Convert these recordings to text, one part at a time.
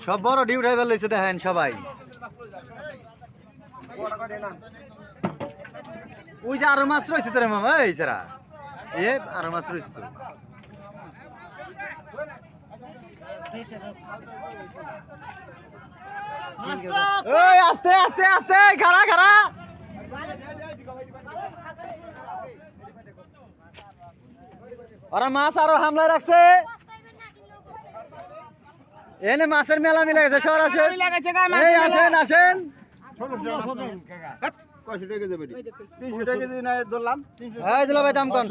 সব বড় due driver লইছে দেখেন সবাই। ওই যে আরো মাছ রয়েছে তোরে মামা, এই সারা আরো মাছ রয়েছে তো। আস্তে আস্তে আস্তে খারা খারা। ওরা মাছ আরো হামলায় রাখছে। এনে মাছের মেলা মিলে গেছে। সরাসরি এই আসেন আসেন। 500 টাকা দেবে 300 টাকা কেজি না ধরলাম 300 এই দিল ভাই দাম কোন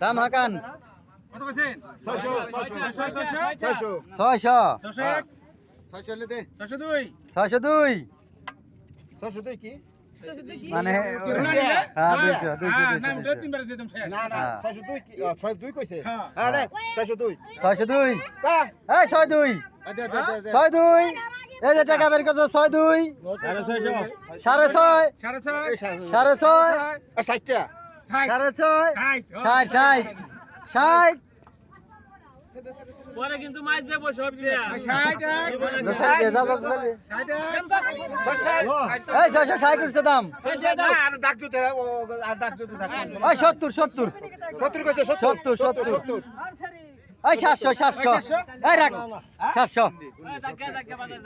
দাম হাকান 600 600 কি মানে হ্যাঁ 200 না না 602 কি 62 কইছে হ্যাঁ রে 602 602 কা এই 62 62 এই যে টাকা বের করতে 62 6.5 6.5 60 টা 6.5 60 পরে কিন্তু মাছ দেবো সব দিয়া 60 করছে দাম। আর ডাক দিতে আর ডাক দিতে থাক ওই 70 কইছে 70 এই 700 এই রাখ 700। ধাক্কা বাজার